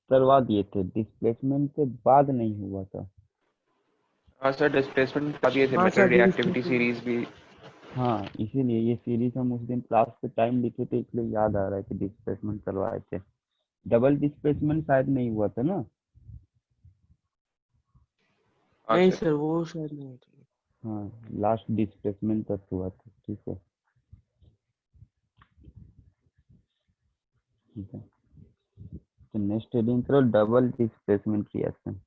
करवा दिए थे, डिस्प्लेसमेंट के बाद नहीं हुआ था। हाँ सर, डिस्प्लेसमेंट बता दिए थे, हाँ metal sir, reactivity displacement. Series भी। हाँ, इसीलिए ये सीरीज हम उस दिन क्लास पे टाइम लिखे थे, इसलिए याद आ रहा है कि डिस्प्लेसमेंट करवाए थे। डबल डिस्प्लेसमेंट शायद नहीं हुआ था ना। हाँ नहीं सर। सर, वो शायद नहीं होती। हाँ, लास्ट डिस्प्लेसमेंट तक हुआ था, ठीक है। ठीक है, तो नेक्स्ट हेडिंग करो, डबल डिस्प्लेसमेंट रिएक्शन।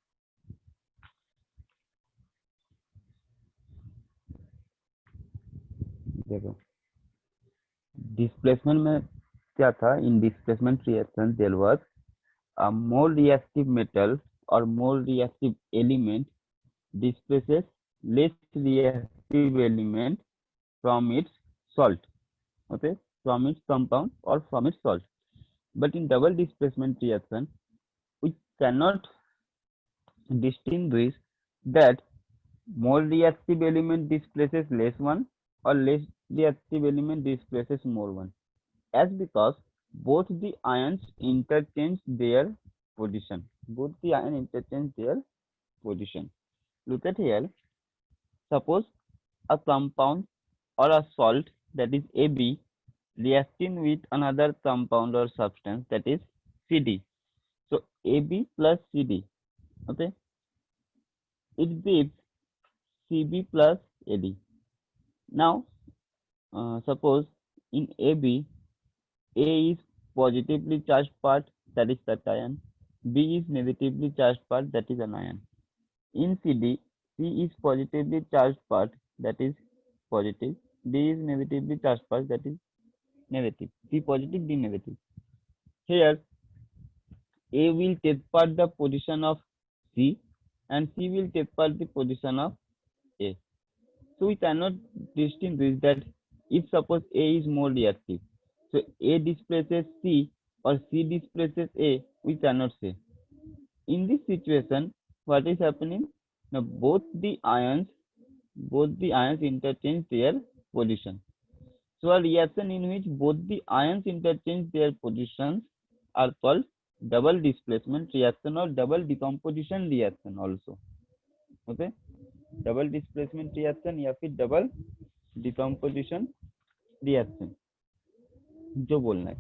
देखो, डिस्प्लेसमेंट में क्या था, in displacement reaction there was a more reactive metal or more reactive element displaces less reactive element from its salt, okay, from its compound or from its salt. But in double displacement reaction, we cannot distinguish that more reactive element displaces less one or less reactive element displaces more one, as because both the ions interchange their position. Both the ion interchange their position. Look at here. Suppose a compound or a salt, that is AB, reacting with another compound or substance, that is CD. So AB plus CD, okay, it gives CB plus AD. Now suppose in AB, A is positively charged part, that is cation. B is negatively charged part, that is anion. In CD, C is positively charged part, that is positive. D is negatively charged part, that is negative. C positive, D negative. Here, A will take part the position of C and C will take part the position of A. So we cannot distinguish that if suppose A is more reactive. So A displaces C or C displaces A, we cannot say. In this situation, what is happening? Now both the ions interchange their position. So a reaction in which both the ions interchange their positions are called double displacement reaction or double decomposition reaction also. Okay, double displacement reaction या फिर double decomposition reaction जो बोलना है।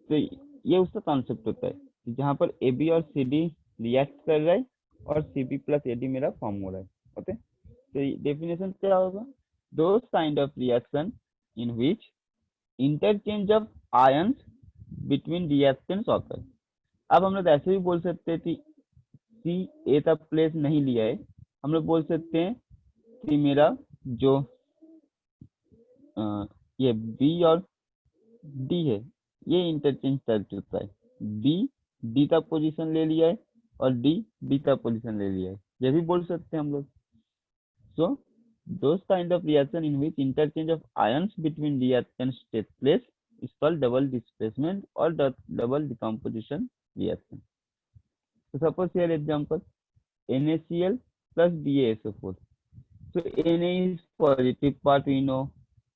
तो ये उसका concept होता है कि जहाँ पर ए बी और सी डी रिएक्ट कर रहा है और C B plus A D मेरा फॉर्म हो रहा है। ओके, तो डेफिनेशन क्या होगा, those kind of reaction in which interchange of ions between reactants occur. अब हम लोग ऐसे भी बोल सकते हैं कि सी ए का प्लेस नहीं लिया है, हम लोग बोल सकते हैं कि मेरा जो ये बी और डी है ये इंटरचेंज कर चुका है, बी डी का पोजीशन ले लिया है और डी बी का पोजीशन ले लिया है, ये भी बोल सकते हैं हम लोग। सो those kind of reaction in which interchange of ions between reactants takes place is called double displacement or double decomposition reaction. So suppose here example, NaCl plus BaSO4. So Na is positive part, we know,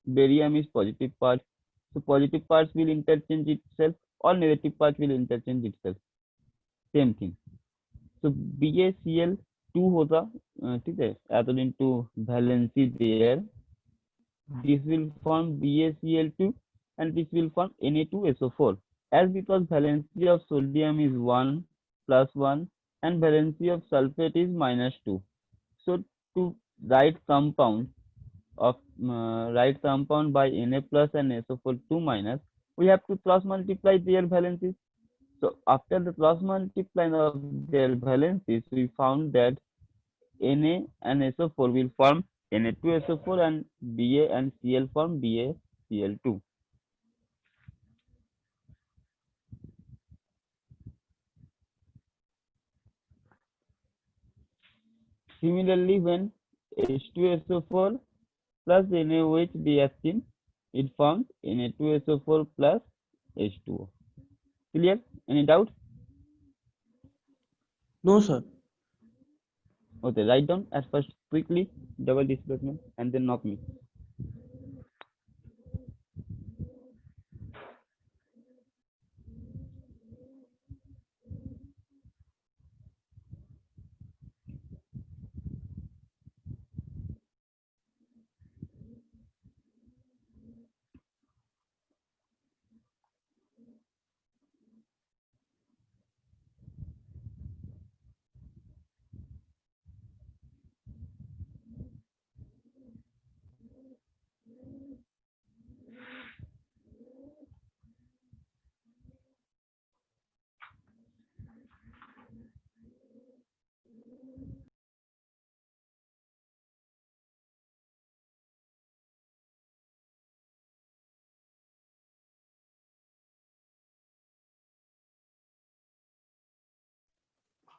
barium is positive part, so positive parts will interchange itself or negative part will interchange itself, same thing. So BaCl2 होगा, ठीक है, according to valency there, this will form BaCl2 and this will form Na2SO4, as because valency of sodium is 1 plus 1 and valency of sulfate is minus 2. So to write compound of right compound by Na plus and SO4 2 minus, we have to cross multiply their valencies. So after the cross multiplying of their valencies, we found that Na and SO4 will form Na2SO4 and Ba and Cl form BaCl2. Similarly, when H2SO4 plus NaOH reacting, it forms Na2SO4 plus H2O. Clear? Any doubt? No sir. Okay, write down at first quickly double displacement and then knock me.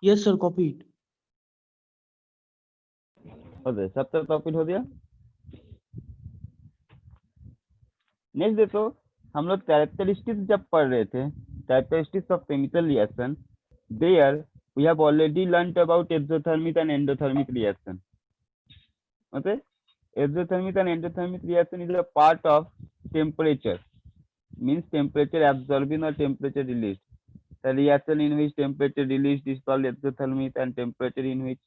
Yes, sir. Copied. Okay, सबका copied हो गया। Next देखो, हम लोग characteristics जब पढ़ रहे थे, characteristics of chemical reaction, there we have already learned about exothermic and endothermic reaction. Okay, exothermic and endothermic reaction is a part of temperature, means temperature absorbing or temperature released. The reaction in which temperature released is called exothermic, and temperature in which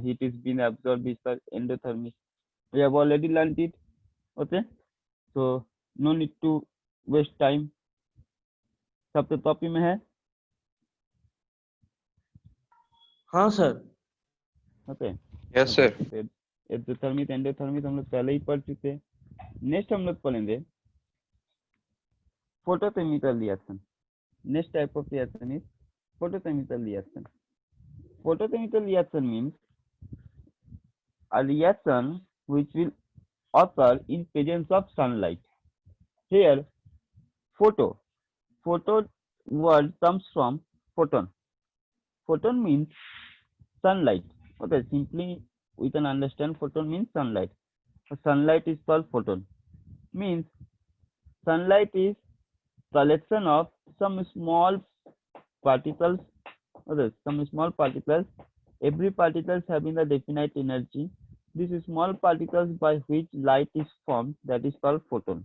heat is being absorbed is called endothermic. We have already learned it. Okay, so no need to waste time. सब तो copy में है। हाँ sir. Okay, Yes, sir. Exothermic endothermic हम लोग पहले ही पढ़ चुके हैं। नेक्स्ट हम लोग पढ़ेंगे photochemical reaction. Next type of reaction is photochemical reaction. Photochemical reaction means a reaction which will occur in presence of sunlight. Here, photo word comes from photon. Photon means sunlight. Okay, simply we can understand photon means sunlight. So sunlight is called photon. Means sunlight is collection of some small particles. Okay, some small particles. Every particles having a definite energy. These small particles by which light is formed, that is called photon.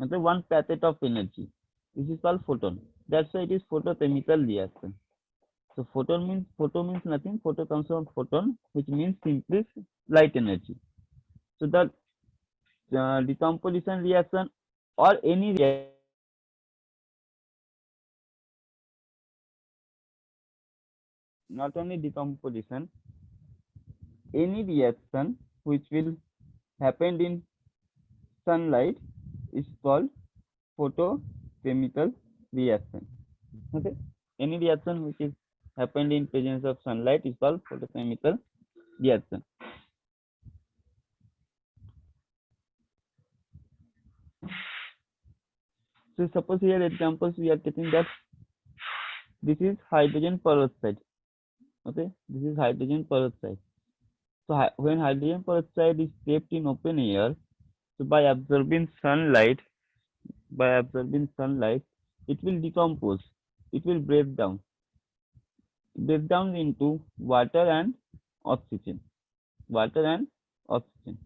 Okay, one packet of energy. This is called photon. That's why it is photochemical reaction. So photo means nothing. Photo comes from photon, which means simply light energy. So the decomposition reaction or any reaction, not only decomposition, any reaction which will happen in sunlight is called photochemical reaction. Okay, any reaction which is happened in presence of sunlight is called photochemical reaction. So suppose here examples we are taking that this is hydrogen peroxide. Okay, this is hydrogen peroxide. So when hydrogen peroxide is kept in open air, so by absorbing sunlight, it will decompose. It will break down into water and oxygen. Water and oxygen.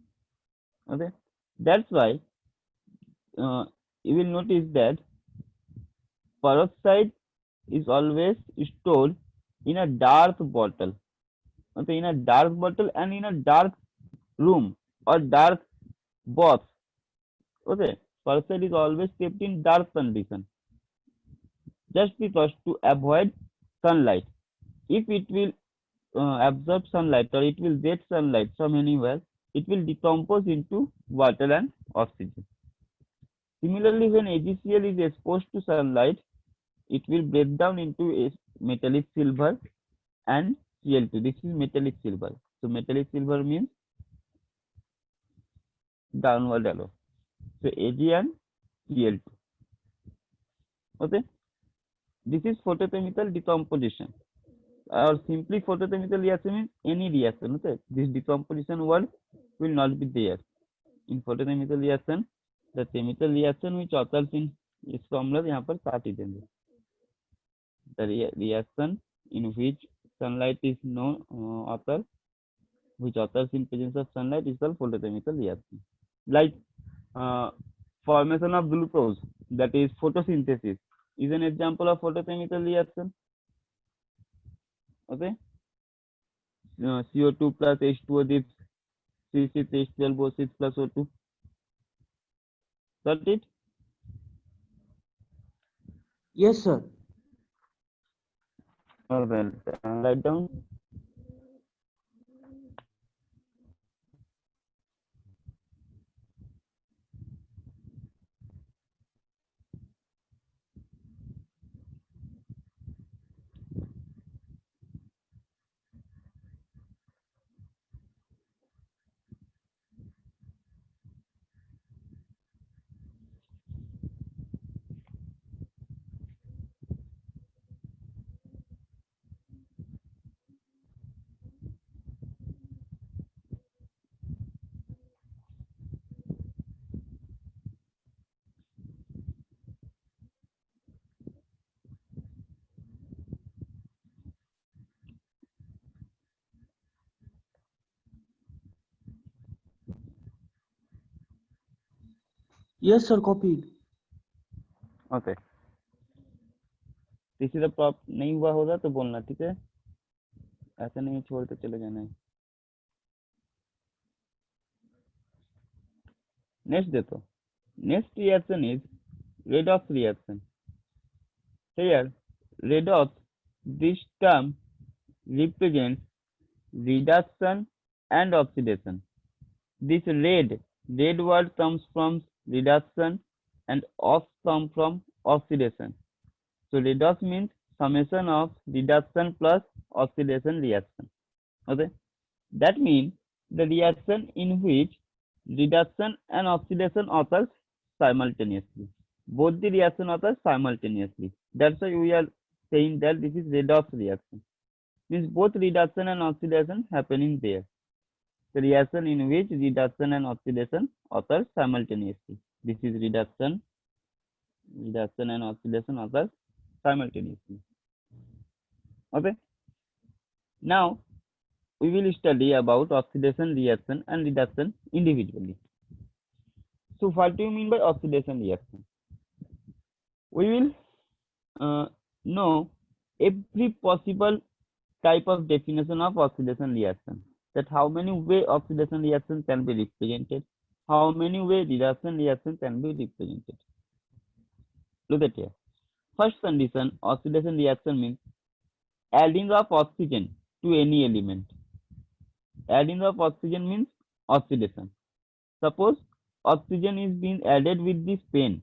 Okay, that's why you will notice that peroxide is always stored in a dark bottle. Okay, in a dark bottle and in a dark room or dark box. Okay, peroxide is always kept in dark condition just because to avoid sunlight. If it will absorb sunlight or it will get sunlight from anywhere, it will decompose into water and oxygen. Similarly, when AgCl is exposed to sunlight, it will break down into a metallic silver and Cl2. This is metallic silver. So metallic silver means downward arrow. So Ag and Cl2. Okay. This is photochemical decomposition. Or simply photochemical reaction means any reaction. Okay. This decomposition word will not be there. In photochemical reaction, the chemical reaction which occurs in इसको हम लोग यहाँ पर काट ही देंगे. The reaction in which sunlight is no occur, which occurs in presence of sunlight is called photochemical reaction. Like formation of glucose, that is photosynthesis, is an example of photochemical reaction. Okay, CO2 plus H2O gives C6H12O6 plus O2. Got it? Yes, sir. Well, write down. Yes, sir. Copied. Okay, किसी का prop नहीं हुआ होगा तो बोलना, ठीक है? ऐसा नहीं छोड़ के चले जाना है। नेक्स्ट देखो, next reaction is redox reaction. Here, redox, this term represents reduction and oxidation. This red word comes from reduction and ox come from oxidation. So redox means summation of reduction plus oxidation reaction. Okay, that means the reaction in which reduction and oxidation occurs simultaneously. Both the reaction occurs simultaneously. That's why we are saying that this is redox reaction. Means both reduction and oxidation happening there. The reaction in which reduction and oxidation occurs simultaneously. This is reduction and oxidation occurs simultaneously. Okay. Now we will study about oxidation reaction and reduction individually. So what do you mean by oxidation reaction? We will know every possible type of definition of oxidation reaction. That how many way oxidation reaction can be represented, how many way reduction reaction can be represented. Look at here. First condition, oxidation reaction means adding of oxygen to any element. Adding of oxygen means oxidation. Suppose oxygen is being added with this pen.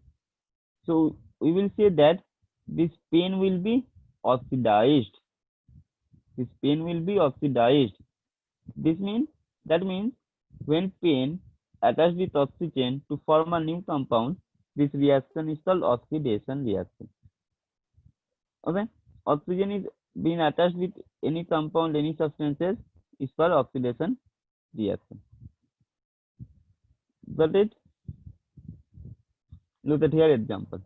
So we will say that this pen will be oxidized. This pen will be oxidized. This means, that means when pen attached with oxygen to form a new compound, this reaction is called oxidation reaction. Okay, oxygen is being attached with any compound, any substances is called oxidation reaction. Got it? Look at here example.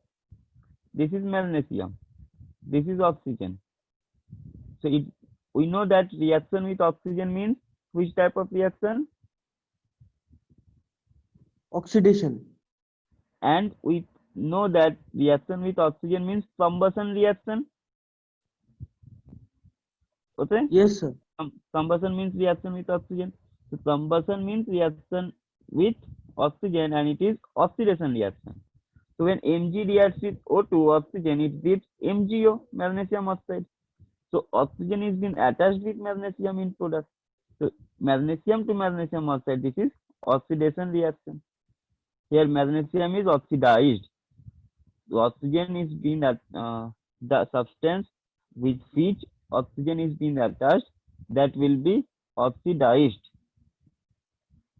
This is magnesium. This is oxygen. So we know that reaction with oxygen means which type of reaction? Oxidation. And we know that reaction with oxygen means combustion reaction. Okay? Yes, sir. Combustion means reaction with oxygen. So combustion means reaction with oxygen and it is oxidation reaction. So when Mg reacts with O2 oxygen, it gives MgO, magnesium oxide. So oxygen is being attached with magnesium in product. So magnesium to magnesium oxide, this is oxidation reaction. Here magnesium is oxidized. So oxygen is being the substance with which oxygen is being attached, that will be oxidized.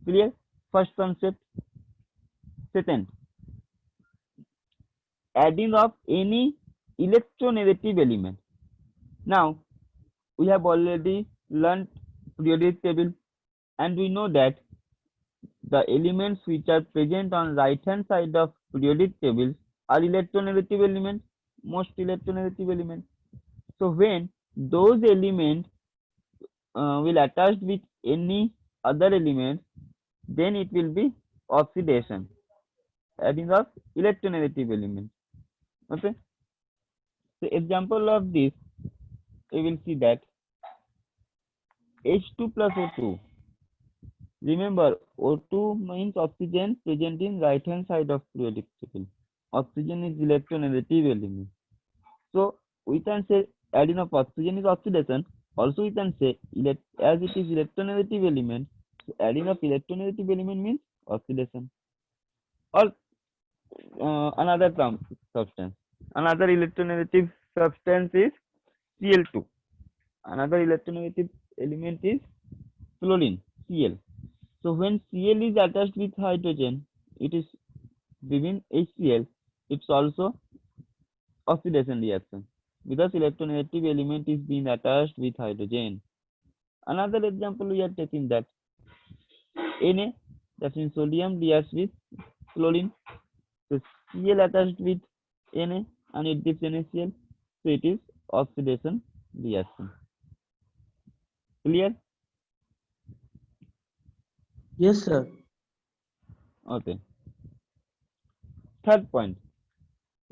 Clear? First concept. Second, adding of any electronegative element. Now we have already learned periodic table and we know that the elements which are present on right hand side of periodic tables are electronegative elements, most electronegative elements. So when those elements will attach with any other element, then it will be oxidation, adding of electronegative elements. Okay. So example of this, we will see that H2 plus O2. Remember, O2 means oxygen present in right hand side of periodic table. Oxygen is electronegative element. So we can say adding of oxygen is oxidation. Also we can say as it is electronegative element, so adding of electronegative element means oxidation. Or another substance. Another electronegative substance is Cl2. Another electronegative element is chlorine, Cl. So when Cl is attached with hydrogen, it is giving HCl. It's also oxidation reaction because electronegative element is being attached with hydrogen. Another example we are taking that Na, that means sodium reacts with chlorine. So Cl attached with Na and it gives NaCl. So it is oxidation reaction. Clear? Yes, sir. Okay. third point,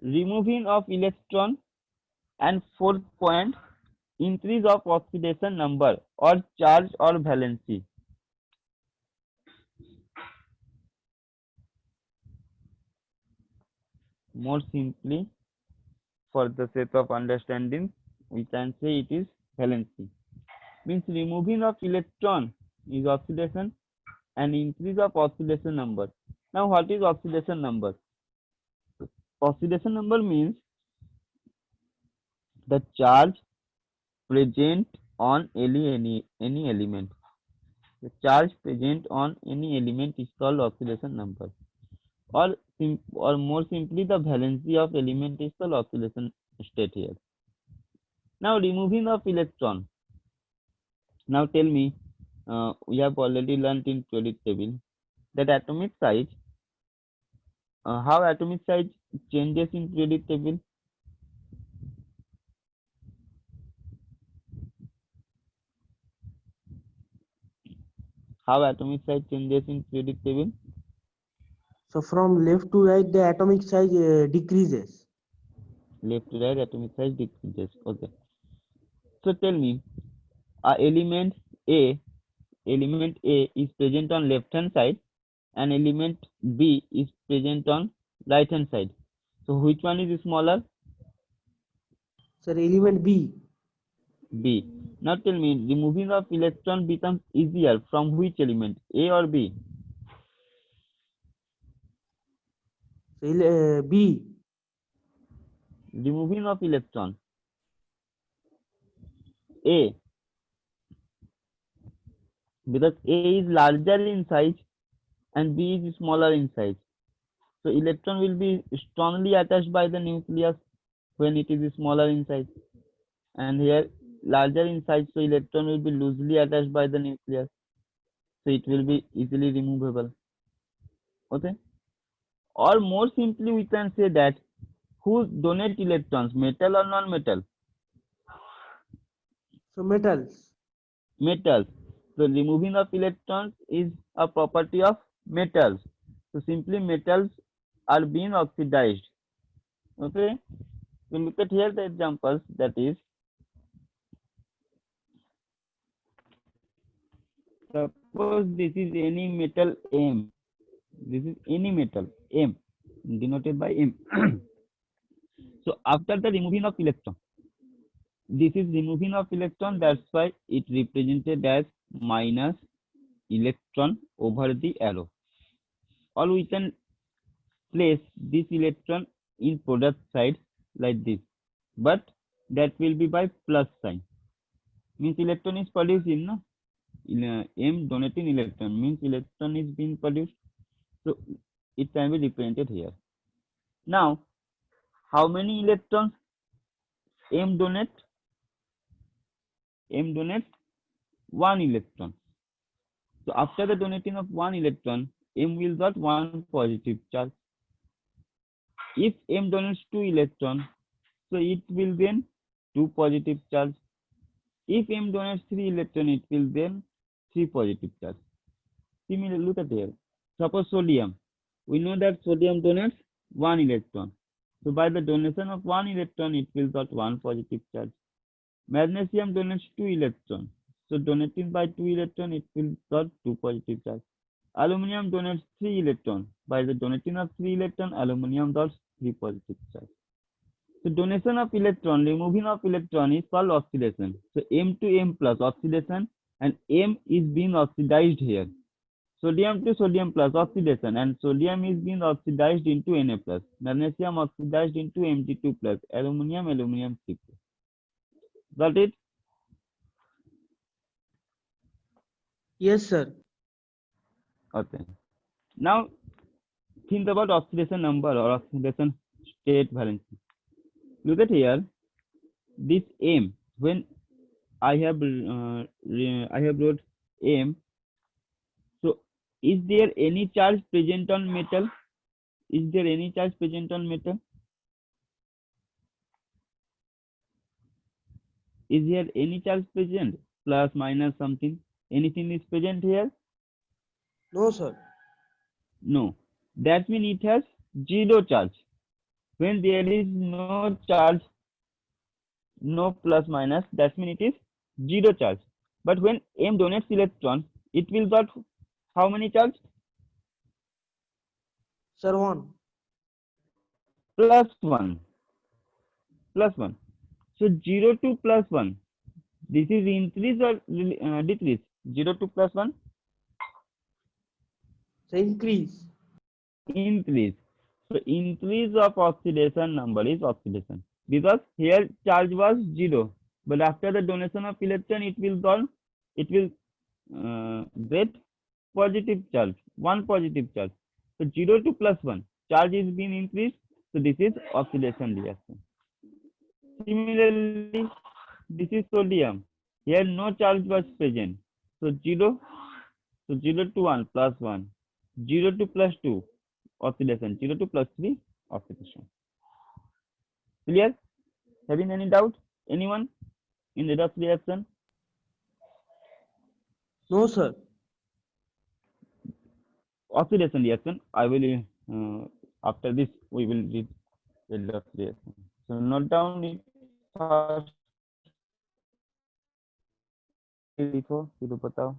removing of electron, and fourth point, increase of oxidation number or charge or valency. More simply, for the sake of understanding, we can say it is valency. Means removing of electron is oxidation and increase of oxidation number. Now what is oxidation number? Oxidation number means the charge present on any element. The charge present on any element is called oxidation number. Or more simply, the valency of element is called oxidation state here. Now removing of electron. Now tell me, we have already learnt in periodic table that atomic size, how atomic size changes in periodic table. How atomic size changes in periodic table? So from left to right, the atomic size decreases. Left to right, atomic size decreases. Okay. So tell me, element A is present on left hand side and element B is present on right hand side. So which one is smaller? Sir, element B. B. Now tell me, removing of electron becomes easier from which element, A or B? So B. Removing of electron, A, because A is larger in size and B is smaller in size. So electron will be strongly attached by the nucleus when it is smaller in size, and here larger in size, so electron will be loosely attached by the nucleus, so it will be easily removable. Okay. Or more simply, we can say that who donate electrons, metal or non-metal? So metals. Metals. So removing of electrons is a property of metals. So simply metals are being oxidized. Okay. So look at here the examples, that is, suppose this is any metal M. This is any metal M, denoted by M. So after the removing of electron, this is removing of electron, that's why it represented as minus electron over the arrow. Or we can place this electron in product side like this, but that will be by plus sign. Means electron is produced in, no? M donating electron means electron is being produced, so it can be represented here. Now, how many electrons M donate? M donates 1 electron. So after the donating of 1 electron, M will got 1 positive charge. If M donates 2 electrons, so it will then 2 positive charge. If M donates 3 electrons, it will then 3 positive charge. Similarly, look at here. Suppose sodium. We know that sodium donates 1 electron. So by the donation of 1 electron, it will got 1 positive charge. Magnesium donates 2 electrons. So donating by 2 electrons, it will got 2 positive charge. Aluminium donates 3 electrons. By the donating of 3 electrons, aluminium got 3 positive charge. So donation of electron, removing of electron is called oxidation. So M to M plus oxidation, and M is being oxidized here. Sodium to sodium plus oxidation, and sodium is being oxidized into Na plus. Magnesium oxidized into Mg2 plus. Aluminium 3 plus. Got it? Yes, sir. Okay. Now think about oxidation number or oxidation state valency. Look at here. This M, when I have wrote M. So is there any charge present on metal? Is there any charge present on metal? Is there any charge present? Plus, minus, something? Anything is present here? No, sir. No. That means it has zero charge. When there is no charge, no plus minus, that means it is zero charge. But when M donates electron, it will got how many charge? Sir, 1. Plus 1. Plus 1. So 0 to plus 1. This is increase or decrease? 0 to plus 1? So increase. Increase. So increase of oxidation number is oxidation. Because here charge was 0. But after the donation of electron, it will get positive charge. 1 positive charge. So 0 to plus 1. Charge is being increased. So this is oxidation reaction. Similarly, this is sodium. Here no charge was present. So 0. So 0 to 1 plus 1. 0 to plus 2 oxidation. 0 to plus 3 oxidation. Clear? Having any doubt? Anyone in redox reaction? No, sir. Oxidation reaction. I will after this we will read redox reaction. So note down it first. लिखो फिर बताओ.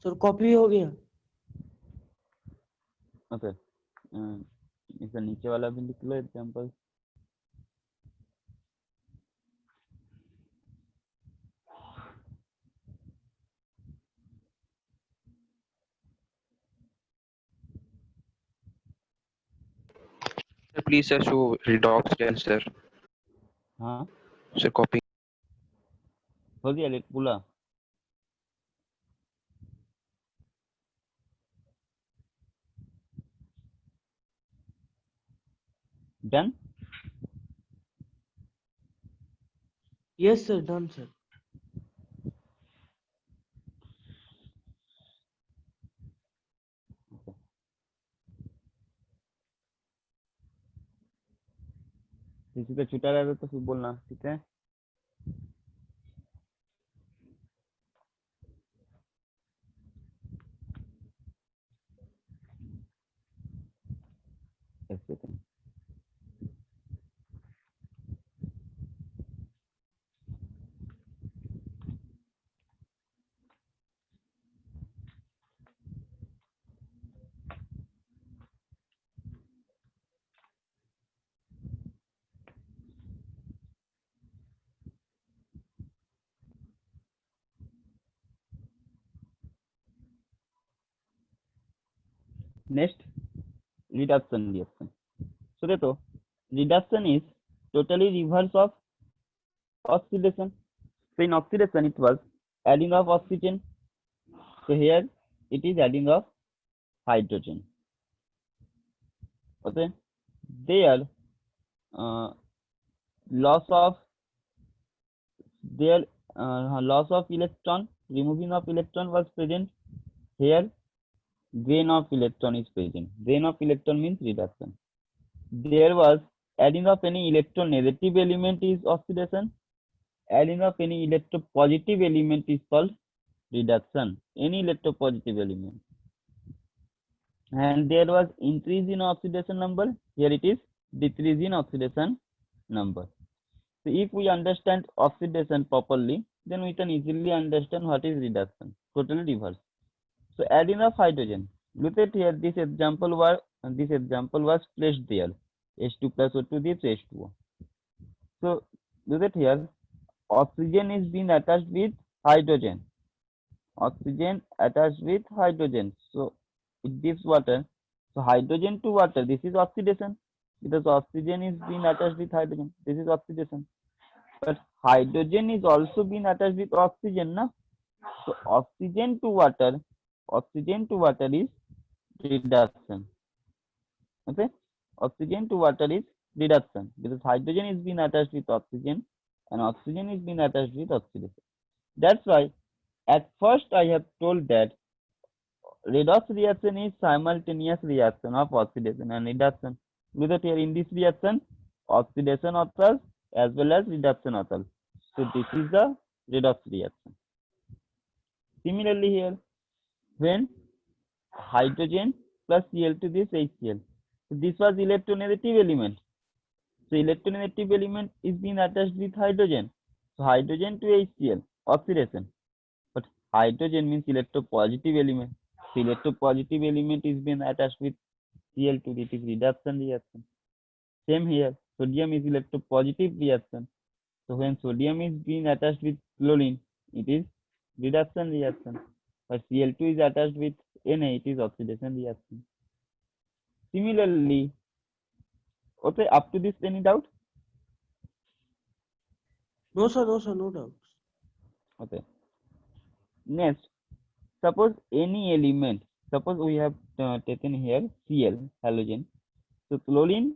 Sir copy हो गया. Okay. इसका नीचे वाला भी लिख लो example. Sir, please sir, show redox again, sir. हाँ Sir, copy. हो गया लिख बोला. Done. Yes, sir. Done, sir. किसी का छूटा रहता तो फिर बोलना. ठीक है. एक second. Next, reduction reaction. So देखो, reduction is totally reverse of oxidation. So in oxidation it was adding of oxygen. So here it is adding of hydrogen. Okay. There loss of electron, removing of electron was present. Here gain of electron is present. Gain of electron means reduction. There was adding of any electronegative element is oxidation. Adding of any electropositive element is called reduction. Any electropositive element. And there was increase in oxidation number. Here it is decrease in oxidation number. So if we understand oxidation properly, then we can easily understand what is reduction. Totally reverse. So add enough hydrogen. Look at here. This example was placed there. H2 plus O2 gives H2O. So look at here. Oxygen is being attached with hydrogen. Oxygen attached with hydrogen. So it gives water. So hydrogen to water. This is oxidation because oxygen is being attached with hydrogen. This is oxidation. But hydrogen is also being attached with oxygen, na? So oxygen to water is reduction. Okay, oxygen to water is reduction because hydrogen is being attached with oxygen and oxygen is being attached with oxidation. That's why at first I have told that redox reaction is simultaneous reaction of oxidation and reduction. Look at here in this reaction, oxidation occurs as well as reduction occurs. So this is the redox reaction. Similarly here, when hydrogen plus Cl to this HCl. So this was electronegative element. So electronegative element is being attached with hydrogen. So hydrogen to HCl, oxidation. But hydrogen means electropositive element. So electropositive element is being attached with Cl2, it is reduction reaction. Same here, sodium is electropositive reaction. So when sodium is being attached with chlorine, it is reduction reaction. But Cl2 is attached with Na, it is oxidation reaction. Similarly, okay, up to this, any doubt? No, sir, no doubt. Okay. Next, suppose any element, suppose we have taken here Cl, halogen. So chlorine,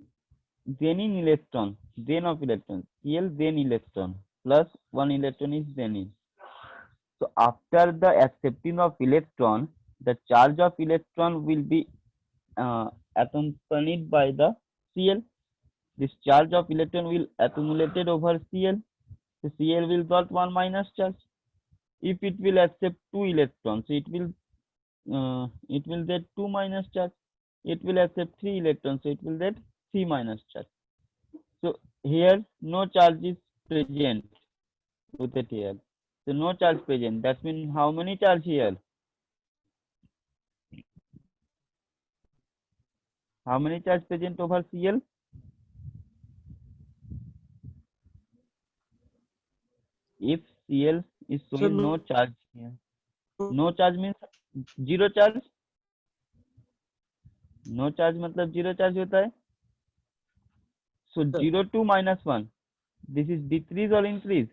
gain electron, gain of electron, Cl gain electron, plus 1 electron is gain. So after the accepting of electron, the charge of electron will be accompanied by the Cl. This charge of electron will accumulated over Cl. So Cl will got 1 minus charge. If it will accept 2 electrons, so it will get 2 minus charge. It will accept 3 electrons, so it will get 3 minus charge. So here no charge is present with it here. So no charge present. That means how many charge here? How many charge present over Cl? If Cl is Sir, showing no charge here, no charge means zero charge. No charge मतलब zero charge होता है. So 0 2 minus 1. This is decrease or increase?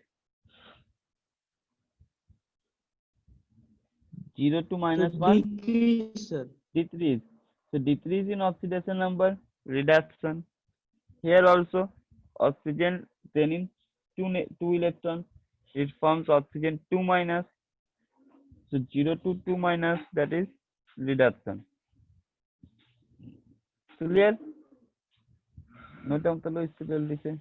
0 2 minus 1, decrease, sir. decrease. So decrease in oxidation number, reduction. Here also oxygen gaining 2 electrons. It forms oxygen 2 minus. So 0 to 2 minus, that is reduction. Clear? Note down कर लो इसको जल्दी से.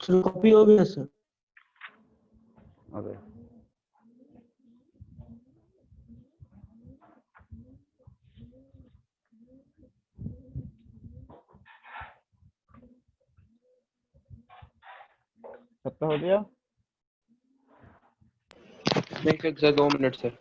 Sir copy हो गया sir. Okay. सबका हो गया? नहीं sir 2 minute sir.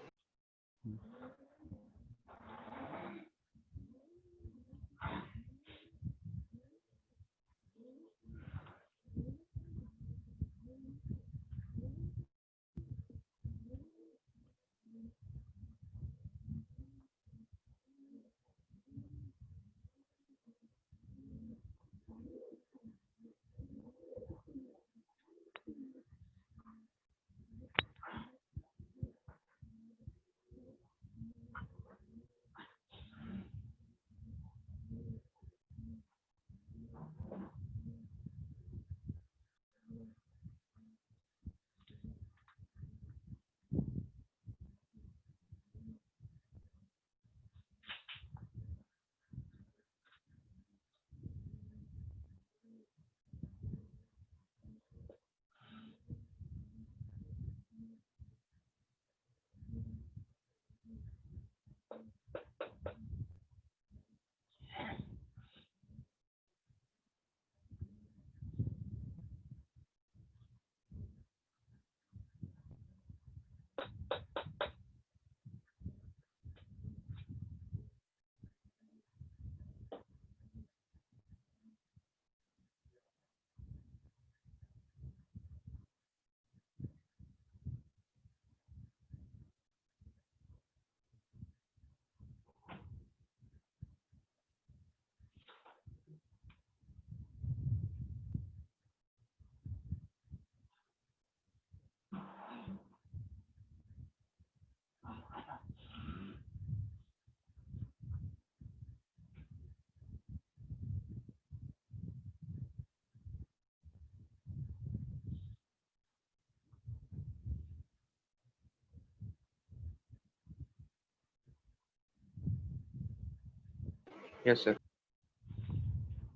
Yes, sir.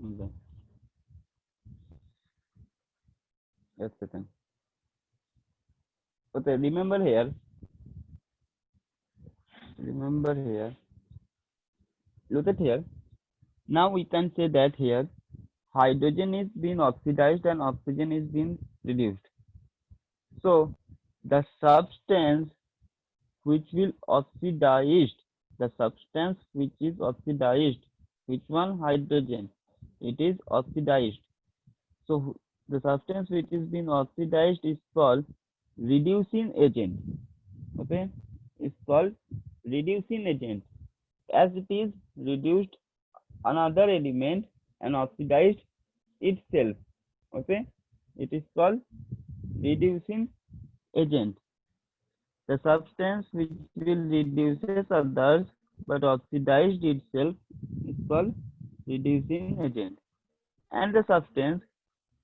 Okay. Just a second. Okay, remember here. Look at here. Now we can say that here hydrogen is being oxidized and oxygen is being reduced. So the substance which will oxidized, the substance which is oxidized, which one? Hydrogen. It is oxidized. So the substance which is being oxidized is called reducing agent. Okay, it's called reducing agent, as it is reduced another element and oxidized itself. Okay, it is called reducing agent. The substance which will reduces others but oxidized itself is called reducing agent, and the substance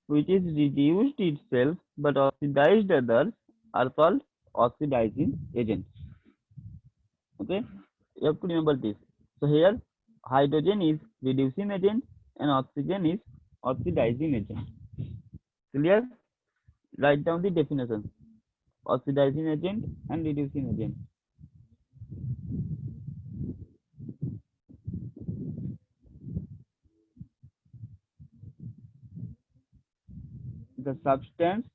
which is reduced itself but oxidized others are called oxidizing agents. Okay, you have to remember this. So here hydrogen is reducing agent and oxygen is oxidizing agent. Clear? Write down the definition: oxidizing agent and reducing agent. The substance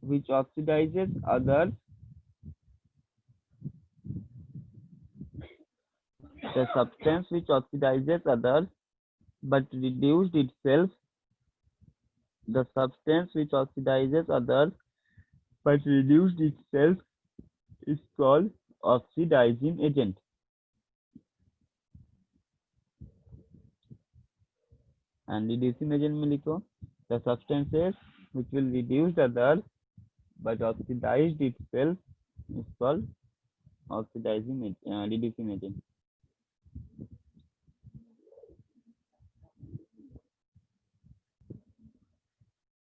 which oxidizes others, the substance which oxidizes others but reduced itself, the substance which oxidizes others but reduced itself is called oxidizing agent. And reducing agent में लिखो the substances which will reduce others but oxidized itself is called reducing agent.